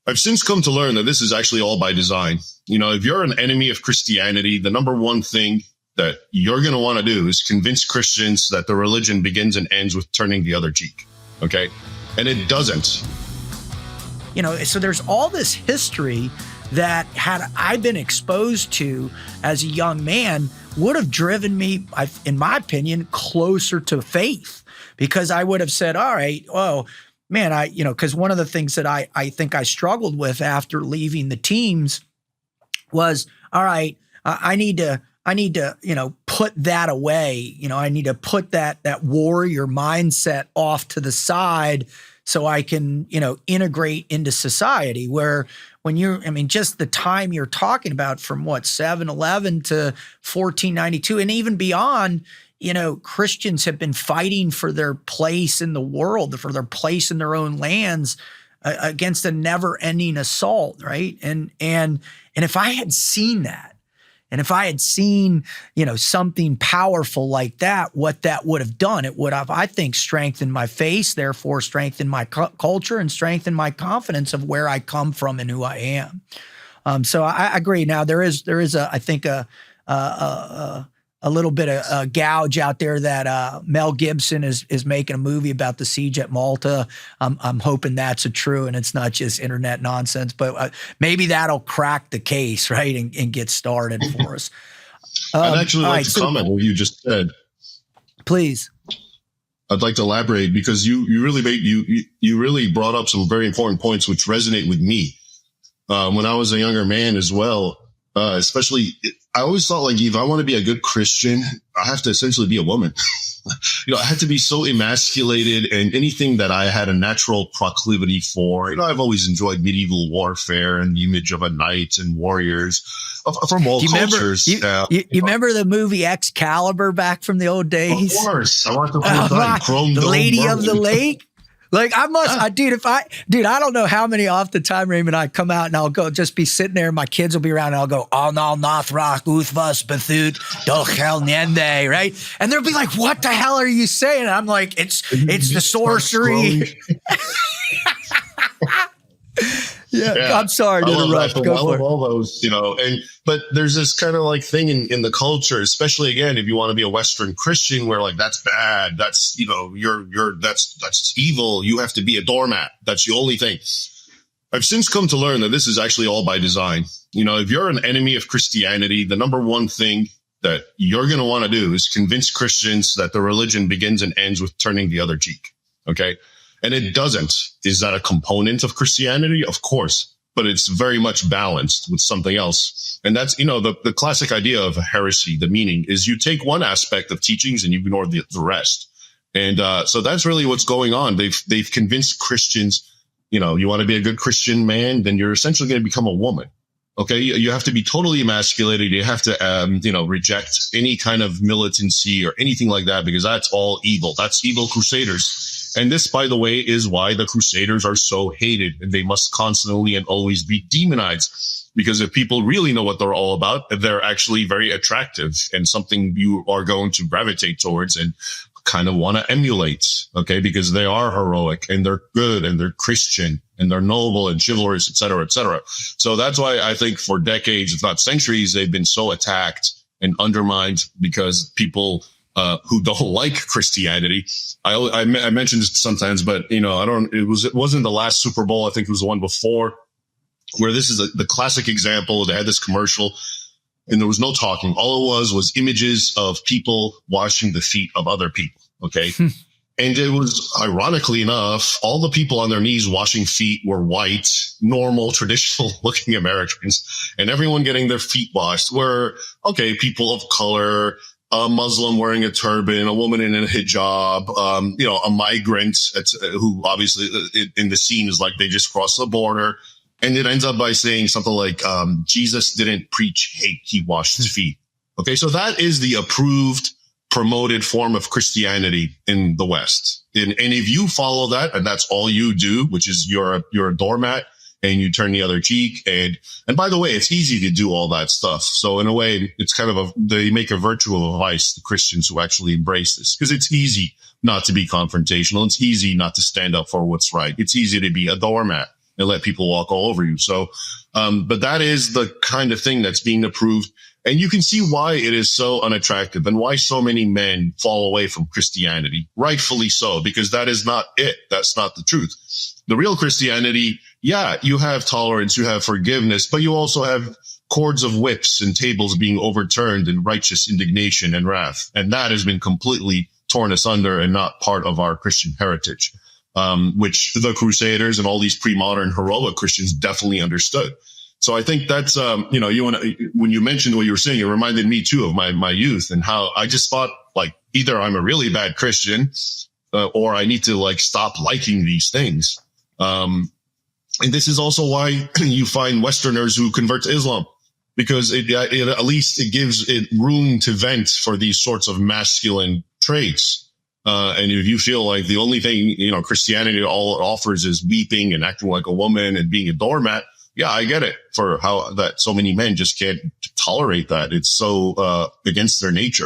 I've since come to learn that this is actually all by design. You know, if you're an enemy of Christianity, the number one thing that you're going to want to do is convince Christians that the religion begins and ends with turning the other cheek. Okay. And it doesn't. You know, so there's all this history that had I been exposed to as a young man would have driven me, in my opinion, closer to faith, because I would have said, all right, well, man, because one of the things that I think I struggled with after leaving the teams was, all right, I need to, put that away. I need to put that warrior mindset off to the side so I can, integrate into society where when just the time you're talking about from 711 to 1492 and even beyond, Christians have been fighting for their place in the world, for their place in their own lands against a never-ending assault, right? And if I had seen that, and if I had seen, something powerful like that, what that would have done, it would have, I think, strengthened my faith, therefore strengthened my culture and strengthened my confidence of where I come from and who I am. So I agree. Now there is I think a little bit of a gouge out there that Mel Gibson is making a movie about the siege at Malta. I'm hoping that's true and it's not just internet nonsense, but maybe that'll crack the case, right, and get started for us. I'd actually like to comment on what you just said. Please. I'd like to elaborate because you really brought up some very important points which resonate with me. When I was a younger man as well, especially, I always thought like, if I want to be a good Christian, I have to essentially be a woman. I had to be so emasculated, and anything that I had a natural proclivity for. I've always enjoyed medieval warfare and the image of a knight and warriors from all cultures. You remember the movie Excalibur back from the old days? Of course. I want to play the Lady of the Lake. Like I don't know how many off the time, Raymond, I come out and I'll go just be sitting there and my kids will be around and I'll go, Al Nathrak Uthvas Bethut Dochel Nende, right? And they'll be like, what the hell are you saying? And I'm like, it's the sorcery. Yeah, I'm sorry to interrupt. Go for it. All those, but there's this kind of like thing in the culture, especially again, if you want to be a Western Christian, where like that's bad, that's that's evil. You have to be a doormat. That's the only thing. I've since come to learn that this is actually all by design. If you're an enemy of Christianity, the number one thing that you're going to want to do is convince Christians that the religion begins and ends with turning the other cheek. Okay. And it doesn't. Is that a component of Christianity? Of course, but it's very much balanced with something else. And that's, the classic idea of a heresy. The meaning is you take one aspect of teachings and you ignore the rest. And, so that's really what's going on. They've convinced Christians, you want to be a good Christian man, then you're essentially going to become a woman. Okay. You have to be totally emasculated. You have to, reject any kind of militancy or anything like that, because that's all evil. That's evil crusaders. And this, by the way, is why the Crusaders are so hated, and they must constantly and always be demonized. Because if people really know what they're all about, they're actually very attractive and something you are going to gravitate towards and kind of want to emulate. Okay. Because they are heroic and they're good and they're Christian and they're noble and chivalrous, et cetera, et cetera. So that's why I think for decades, if not centuries, they've been so attacked and undermined because people who don't like Christianity. I mentioned this sometimes, but it wasn't the last Super Bowl. I think it was the one before, where this is the classic example. They had this commercial and there was no talking. All it was images of people washing the feet of other people. Okay. And it was, ironically enough, all the people on their knees washing feet were white, normal, traditional looking Americans, and everyone getting their feet washed were, okay, people of color, a Muslim wearing a turban, a woman in a hijab, a migrant who obviously in the scene is like they just crossed the border. And it ends up by saying something like, Jesus didn't preach hate, he washed his feet. Okay, so that is the approved, promoted form of Christianity in the West. And if you follow that and that's all you do, which is you're a doormat, and you turn the other cheek. And by the way, it's easy to do all that stuff. So in a way, it's kind of they make a virtue of a vice, the Christians who actually embrace this, because it's easy not to be confrontational. It's easy not to stand up for what's right. It's easy to be a doormat. and let people walk all over you. So, but that is the kind of thing that's being approved. And you can see why it is so unattractive and why so many men fall away from Christianity, rightfully so, because that is not it. That's not the truth. The real Christianity, yeah, you have tolerance, you have forgiveness, but you also have cords of whips and tables being overturned and righteous indignation and wrath. And that has been completely torn asunder and not part of our Christian heritage, which the Crusaders and all these pre-modern heroic Christians definitely understood. So I think that's, when you mentioned what you were saying, it reminded me too of my youth and how I just thought like either I'm a really bad Christian or I need to like stop liking these things. And this is also why you find Westerners who convert to Islam, because it at least it gives it room to vent for these sorts of masculine traits. And if you feel like the only thing, Christianity all it offers is weeping and acting like a woman and being a doormat, yeah, I get it for how that so many men just can't tolerate that. It's so against their nature.